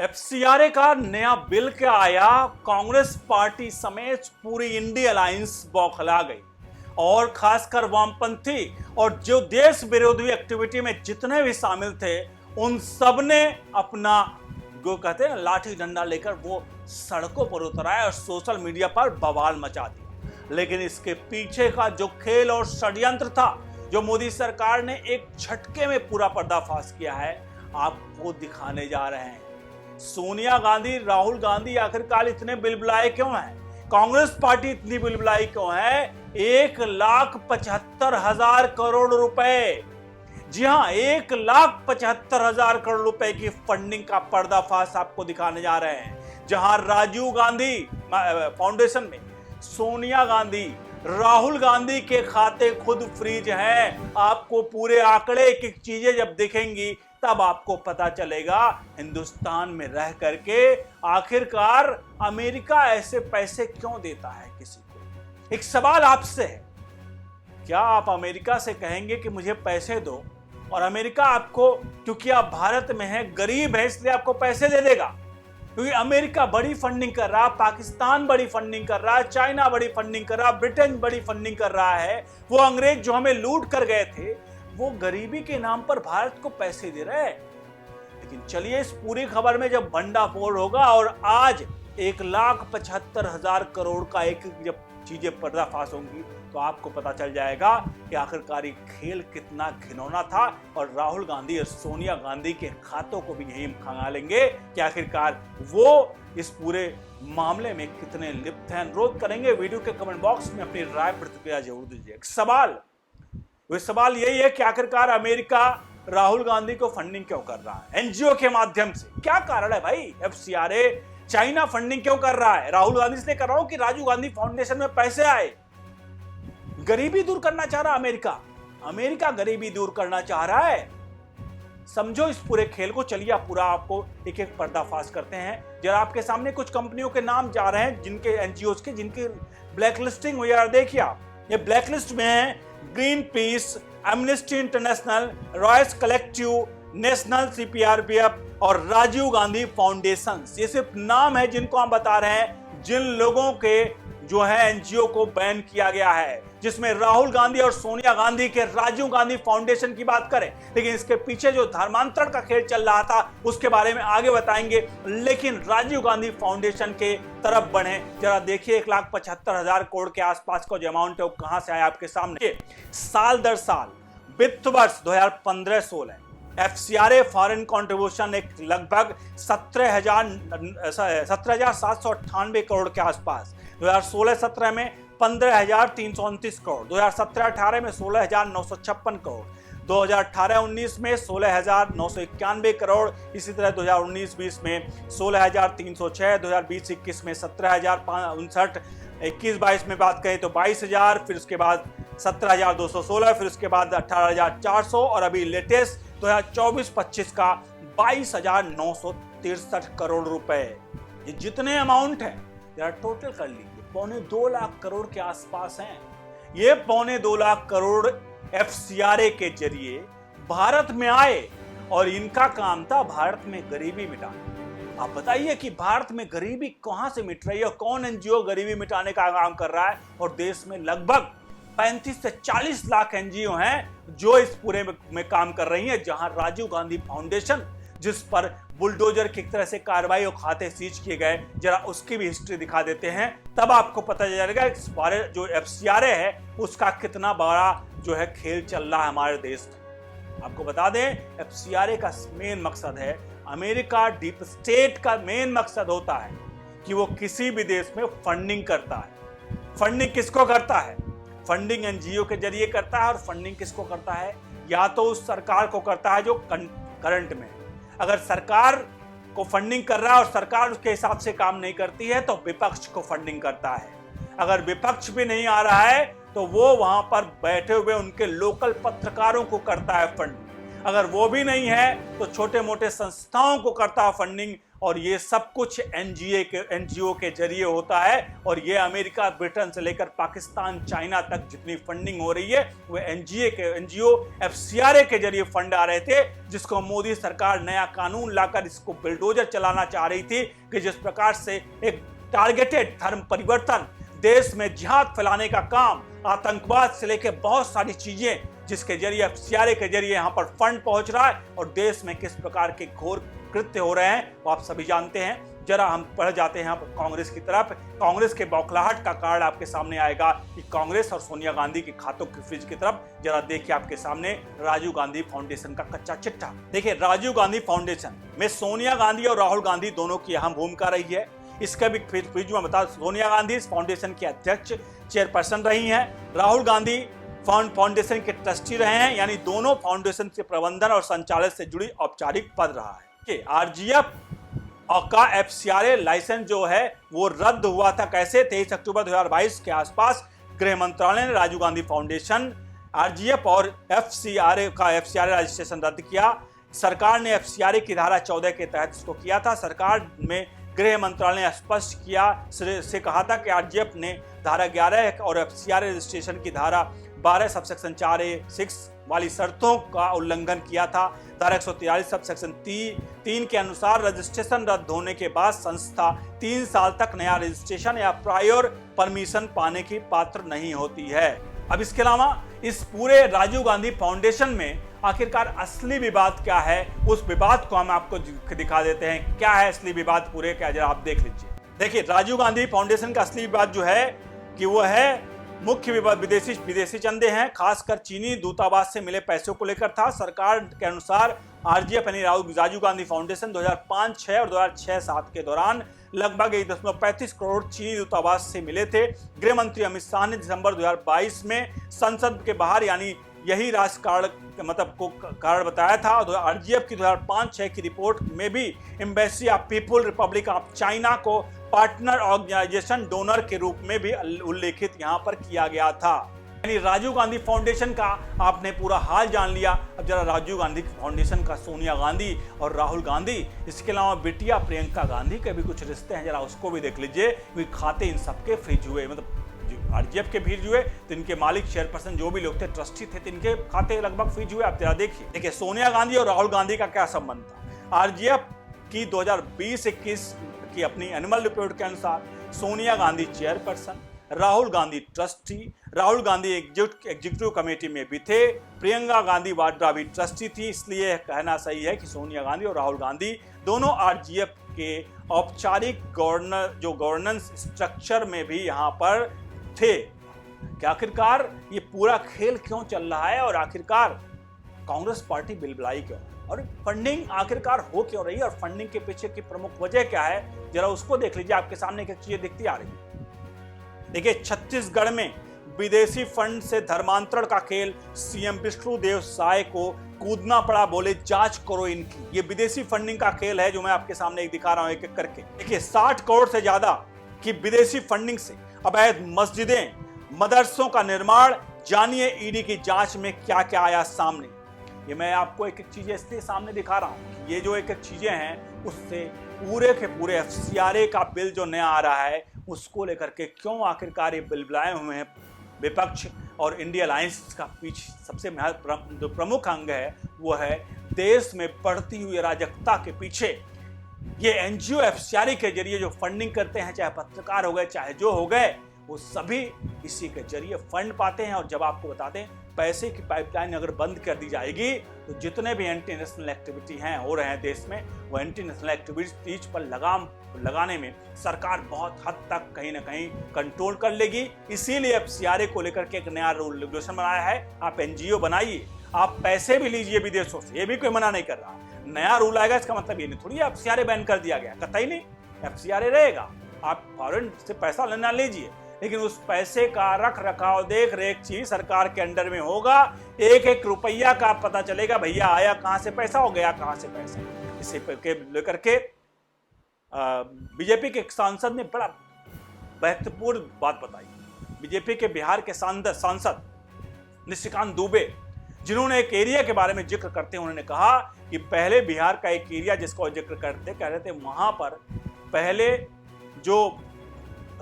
FCRA का नया bill क्या आया, कांग्रेस पार्टी समेत पूरी इंडिया अलायंस बौखला गई और खासकर वामपंथी और जो देश विरोधी एक्टिविटी में जितने भी शामिल थे उन सब ने अपना जो कहते हैं लाठी डंडा लेकर वो सड़कों पर उतर आए और सोशल मीडिया पर बवाल मचा दिया। लेकिन इसके पीछे का जो खेल और षड्यंत्र था, जो मोदी सरकार ने एक झटके में पूरा पर्दाफाश किया है, आपको दिखाने जा रहे हैं। सोनिया गांधी, राहुल गांधी आखिरकार इतने बिलबिलाए क्यों हैं? कांग्रेस पार्टी इतनी बिलबिलाई क्यों है? 1,75,000 करोड़ रुपए, जी हां, 1,75,000 करोड़ रुपए की फंडिंग का पर्दाफाश आपको दिखाने जा रहे हैं। जहां राजीव गांधी फाउंडेशन में सोनिया गांधी, राहुल गांधी के खाते खुद फ्रीज हैं। आपको पूरे आंकड़े की चीजें जब दिखेंगी तब आपको पता चलेगा हिंदुस्तान में रह करके आखिरकार अमेरिका ऐसे पैसे क्यों देता है किसी को। एक सवाल आपसे है, क्या आप अमेरिका से कहेंगे कि मुझे पैसे दो और अमेरिका आपको, क्योंकि आप भारत में हैं, गरीब है इसलिए आपको पैसे दे देगा? क्योंकि अमेरिका बड़ी फंडिंग कर रहा, पाकिस्तान बड़ी फंडिंग कर रहा, चाइना बड़ी फंडिंग कर रहा, ब्रिटेन बड़ी फंडिंग कर रहा है। वो अंग्रेज जो हमें लूट कर गए थे वो गरीबी के नाम पर भारत को पैसे दे रहे हैं। लेकिन चलिए, इस पूरी खबर में जब भंडाफोड़ होगा और आज 1,75,000 करोड़ का एक जब चीजें पर्दाफाश होंगी तो आपको पता चल जाएगा कि आखिरकार ये खेल कितना घिनौना था और राहुल गांधी और सोनिया गांधी के खातों को भी यही खंगालेंगे कि आखिरकार वो इस पूरे मामले में कितने लिप्त हैं। अनुरोध करेंगे वीडियो के कमेंट बॉक्स में अपनी राय प्रतिक्रिया जरूर दीजिए। सवाल यही है कि आखिरकार अमेरिका राहुल गांधी को फंडिंग क्यों कर रहा है एनजीओ के माध्यम से? क्या कारण है भाई? एफसीआरए चाइना फंडिंग क्यों कर रहा है? राहुल गांधी इसलिए कर रहा हूं कि राजीव गांधी फाउंडेशन में पैसे आए। गरीबी दूर करना चाह रहा अमेरिका गरीबी दूर करना चाह रहा है। समझो इस पूरे खेल को। चलिए आप पूरा आपको एक एक पर्दाफाश करते हैं। जरा आपके सामने कुछ कंपनियों के नाम जा रहे हैं जिनके एनजीओ के जिनकी ब्लैकलिस्टिंग हुई है। देखिए आप, ये ब्लैकलिस्ट में है ग्रीन पीस, एमनेस्टी इंटरनेशनल, रॉयस कलेक्टिव, नेशनल सीपीआरपीएफ और राजीव गांधी फाउंडेशन। ये सिर्फ नाम है जिनको हम बता रहे हैं, जिन लोगों के जो है एनजीओ को बैन किया गया है। जिसमें राहुल गांधी और सोनिया गांधी के राजीव गांधी फाउंडेशन की बात करें, लेकिन इसके पीछे जो धर्मांतरण का खेल चल रहा था उसके बारे में आगे बताएंगे। लेकिन राजीव गांधी फाउंडेशन के तरफ बढ़े, जरा देखिए 1,75,000 करोड़ के आसपास का जो अमाउंट है वो कहां से आया आपके सामने। साल दर साल वित्त वर्ष 2015-16 एफसीआरए फॉरेन कंट्रीब्यूशन एक लगभग 17,798 करोड़ के आसपास, 2016-17 में 15,329 करोड़, 2017-18 में 16,956 करोड़, 2018-19 में 16,991 करोड़, इसी तरह 2019-20 में 16,306, 2020-21 में 17,059, 21-22 में बात करें तो 22,000, फिर उसके बाद 17,216, फिर उसके बाद 18,400 और अभी लेटेस्ट 2024-25 का 22,963 करोड़ रुपए। ये जितने अमाउंट है जरा टोटल कर लीजिए, 2.25 लाख करोड़ के आसपास हैं। ये 2.25 लाख करोड़ एफसीआरए के जरिए भारत में आए और इनका काम था भारत में गरीबी मिटाना। आप बताइए कि भारत में गरीबी कहां से मिट रही है और कौन एनजीओ गरीबी मिटाने का काम कर रहा है? और देश में लगभग 35 से 40 लाख एनजीओ हैं जो इस पूरे में काम कर रही हैं। जहां राजीव गांधी फाउंडेशन, जिस पर बुलडोजर की तरह से कार्रवाई और खाते सीज किए गए, जरा उसकी भी हिस्ट्री दिखा देते हैं, तब आपको पता चलेगा इस बारे जो एफसीआरए है उसका कितना बड़ा जो है खेल चल रहा है हमारे देश में। आपको बता दें, एफसीआरए का मेन मकसद है, अमेरिका डीप स्टेट का मेन मकसद होता है कि वो किसी भी देश में फंडिंग करता है। फंडिंग किसको करता है? फंडिंग एनजीओ के जरिए करता है। और फंडिंग किसको करता है? या तो उस सरकार को करता है जो करंट में, अगर सरकार को फंडिंग कर रहा है और सरकार उसके हिसाब से काम नहीं करती है तो विपक्ष को फंडिंग करता है। अगर विपक्ष भी नहीं आ रहा है तो वो वहां पर बैठे हुए उनके लोकल पत्रकारों को करता है फंडिंग। अगर वो भी नहीं है तो छोटे मोटे संस्थाओं को करता है फंडिंग और ये सब कुछ एनजीओ के जरिए होता है। और ये अमेरिका, ब्रिटेन से लेकर पाकिस्तान, चाइना तक जितनी फंडिंग हो रही है वो एनजीओ एफसीआरए के जरिए फंड आ रहे थे, जिसको मोदी सरकार नया कानून लाकर इसको बिल्डोजर चलाना चाह रही थी कि जिस प्रकार से एक टारगेटेड धर्म परिवर्तन, देश में जिहाद फैलाने का काम, आतंकवाद से लेकर बहुत सारी चीजें जिसके जरिए एफसीआरए के जरिए यहां पर फंड पहुंच रहा है और देश में किस प्रकार के घोर कृत्य हो रहे हैं वो आप सभी जानते हैं। जरा हम बढ़ जाते हैं कांग्रेस की तरफ। कांग्रेस के बौखलाहट का कार्ड आपके सामने आएगा कि कांग्रेस और सोनिया गांधी के खातों की फ्रिज की तरफ। जरा देखिए आपके सामने राजीव गांधी फाउंडेशन का कच्चा चिट्ठा। देखिए, राजीव गांधी फाउंडेशन में सोनिया गांधी और राहुल गांधी दोनों की अहम भूमिका रही है। इसका भी फ्रिज में बता, सोनिया गांधी इस फाउंडेशन की अध्यक्ष चेयरपर्सन रही हैं, राहुल गांधी फाउंडेशन के ट्रस्टी रहे हैं, यानी दोनों फाउंडेशन के प्रबंधन और संचालन से जुड़ी औपचारिक पद रहा है। आरजीएफ का एफसीआरए लाइसेंस जो है वो रद्द हुआ था। कैसे? 23 अक्टूबर 2022 के आसपास गृह मंत्रालय ने राजीव गांधी फाउंडेशन, आरजीएफ और एफसीआरए रजिस्ट्रेशन रद्द किया। सरकार ने एफसीआरए की धारा 14 के तहत इसको किया था। सरकार में गृह मंत्रालय ने स्पष्ट किया से कहा था कि आरजीएफ ने धारा 11 और एफसीआरए रजिस्ट्रेशन की धारा 12 सबसेक्शन 4A6 वाली शर्तों का उल्लंघन किया था। धारा 143 सबसेक्शन 3 के अनुसार रजिस्ट्रेशन रद्द होने के बाद संस्था 3 साल तक नया रजिस्ट्रेशन या प्रायर परमिशन पाने की पात्र नहीं होती है। अब इसके अलावा इस पूरे राजीव गांधी फाउंडेशन में आखिरकार असली विवाद क्या है, उस विवाद को हम आपको दिखा देते हैं। क्या है असली विवाद पूरे, क्या जरा आप देख लीजिए। देखिए, राजीव गांधी फाउंडेशन का असली विवाद जो है कि वो है मुख्य विवाद विदेशी चंदे हैं, खासकर चीनी दूतावास से मिले पैसों को लेकर था। सरकार के अनुसार आरजीएफ यानी राजीव गांधी फाउंडेशन 2005-6 और 2006-7 के दौरान लगभग 1.35 करोड़ चीनी दूतावास से मिले थे। गृह मंत्री अमित शाह ने दिसंबर 2022 में संसद के बाहर यानी यही राष्ट्र कारण बताया था। और आरजीएफ की 2005-6 की रिपोर्ट में भी embassy of people Republic of China को पार्टनर ऑर्गेनाइजेशन डोनर के रूप में भी उल्लेखित यहां पर किया गया था। यानी राजीव गांधी फाउंडेशन का आपने पूरा हाल जान लिया। अब जरा राजीव गांधी फाउंडेशन का सोनिया गांधी और राहुल गांधी, इसके अलावा बिटिया प्रियंका गांधी के भी कुछ रिश्ते हैं, जरा उसको भी देख लीजिए। वे खाते इन सबके फ्रीज हुए, मतलब आरजीएफ के फ्रीज हुए तो इनके मालिक चेयरपर्सन जो भी लोग थे, ट्रस्टी थे, तो इनके खाते लगभग फ्रीज हुए। आप जरा देखिए सोनिया गांधी और राहुल गांधी का क्या संबंध था। आरजीएफ की 2020-21 की अपनी एनुअल रिपोर्ट के अनुसार Sonia Gandhi chairperson, Rahul Gandhi trustee, Rahul Gandhi executive committee में भी थे, प्रियंका गांधी वाड्रा भी ट्रस्टी थी। इसलिए कहना सही है कि सोनिया गांधी और राहुल गांधी दोनों आरजीएफ के औपचारिक गवर्नेंस स्ट्रक्चर में भी यहाँ पर थे। कि आखिरकार ये पूरा खेल क्यों चल रहा है और आखिरकार कांग्रेस पार्टी बिलबिलाई क्यों, और फंडिंग आखिरकार हो क्यों रही है, और फंडिंग के पीछे की प्रमुख वजह क्या है, जरा उसको देख लीजिए। आपके सामने एक चीजें दिखती आ रही है। देखिए, छत्तीसगढ़ में विदेशी फंड से धर्मांतरण का खेल, सीएम विष्णुदेव साय को कूदना पड़ा, बोले जांच करो इनकी। ये विदेशी फंडिंग का खेल है जो मैं आपके सामने एक दिखा रहा हूं एक एक करके। देखिए, 60 करोड़ से ज्यादा की विदेशी फंडिंग से अवैध मस्जिदें, मदरसों का निर्माण। जानिए ईडी की जांच में क्या क्या आया सामने। ये मैं आपको एक एक चीजें इसलिए सामने दिखा रहा हूं, ये जो एक एक चीजें हैं उससे पूरे के पूरे एफसीआरए का बिल जो नया आ रहा है उसको लेकर के क्यों आखिरकार ये बिलबिलाए हुए हैं विपक्ष और इंडिया अलायंस का पीछे सबसे जो प्रमुख अंग है वो है देश में बढ़ती हुई अराजकता के पीछे ये एनजीओ एफसीआरए के जरिए जो फंडिंग करते हैं, चाहे पत्रकार हो गए चाहे जो हो गए, वो सभी इसी के जरिए फंड पाते हैं। और जब आपको बताते हैं पैसे की पाइपलाइन अगर बंद कर दी जाएगी तो जितने भी एंटी नेशनल एक्टिविटी हैं हो रहे हैं देश में, वो एंटी नेशनल एक्टिविटीज पर लगाम लगाने में सरकार बहुत हद तक कहीं ना कहीं कंट्रोल कर लेगी। इसीलिए एफसीआरए को लेकर के एक नया रूल रेगुलेशन बनाया है। आप एनजीओ बनाइए, आप पैसे भी लीजिए विदेशों से, ये भी कोई मना नहीं कर रहा। नया रूल आएगा इसका मतलब ये नहीं थोड़ी एफसीआरए बैन कर दिया गया, कतई नहीं, एफसीआरए रहेगा। आप फॉरेन से पैसा लेना लीजिए, लेकिन उस पैसे का रख रखाव देख रेख चीज सरकार के अंडर में होगा। एक एक रुपया का पता चलेगा भैया आया कहां से पैसा, हो गया कहां से पैसा। इसे लेकर के बीजेपी के सांसद ने बड़ा महत्वपूर्ण बात बताई। बीजेपी के बिहार के सांसद निशिकांत दुबे जिन्होंने एक एरिया के बारे में जिक्र करते हैं उन्होंने कहा कि पहले बिहार का एक एरिया जिसका जिक्र करते कह रहे थे वहां पर पहले जो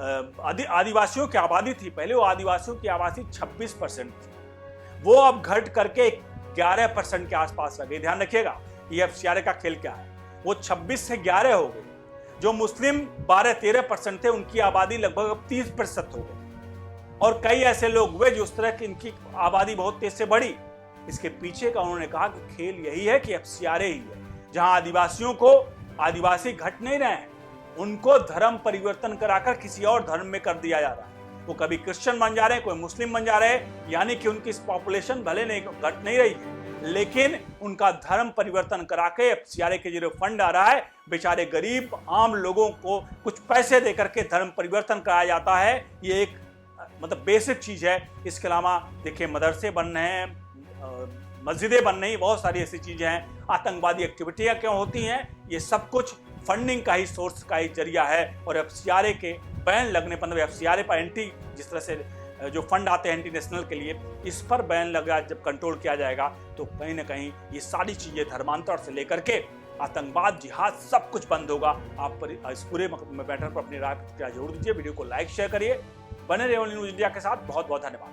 आदिवासियों की आबादी थी, पहले वो आदिवासियों की आबादी 26% थी, वो अब घट करके 11% के आसपास रह गई। ध्यान रखिएगा ये एफसीआरए का खेल क्या है, वो 26 से 11 हो गई। जो मुस्लिम 12-13% थे उनकी आबादी लगभग 30% हो गई, और कई ऐसे लोग हुए जो उस तरह की इनकी आबादी बहुत तेज से बढ़ी। इसके पीछे का उन्होंने कहा कि खेल यही है कि एफसीआरए ही है, जहां आदिवासियों को आदिवासी घट नहीं रहे हैं, उनको धर्म परिवर्तन कराकर किसी और धर्म में कर दिया जा रहा है। वो कभी क्रिश्चियन बन जा रहे हैं, कोई मुस्लिम बन जा रहे हैं, यानी कि उनकी पॉपुलेशन भले नहीं घट नहीं रही है, लेकिन उनका धर्म परिवर्तन करा के एफसीआरए के जो फंड आ रहा है, बेचारे गरीब आम लोगों को कुछ पैसे देकर के धर्म परिवर्तन कराया जाता है। ये एक मतलब बेसिक चीज है। इसके अलावा देखिए मदरसे बन रहे हैं, मस्जिदें बन रही, बहुत सारी ऐसी चीजें हैं। आतंकवादी एक्टिविटियां क्यों होती हैं, ये सब कुछ फंडिंग का ही सोर्स का ही जरिया है। और एफसीआरए के बैन लगने पर, एफसीआरए पर एंटी जिस तरह से जो फंड आते हैं एंटी नेशनल के लिए, इस पर बैन लगा जब कंट्रोल किया जाएगा तो कहीं ना कहीं ये सारी चीजें धर्मांतर से लेकर के आतंकवाद, जिहाद सब कुछ बंद होगा। आप पर इस पूरे मैटर पर अपनी राय जरूर दीजिए, वीडियो को लाइक शेयर करिए, बने रहिए न्यूज़ इंडिया के साथ। बहुत बहुत धन्यवाद।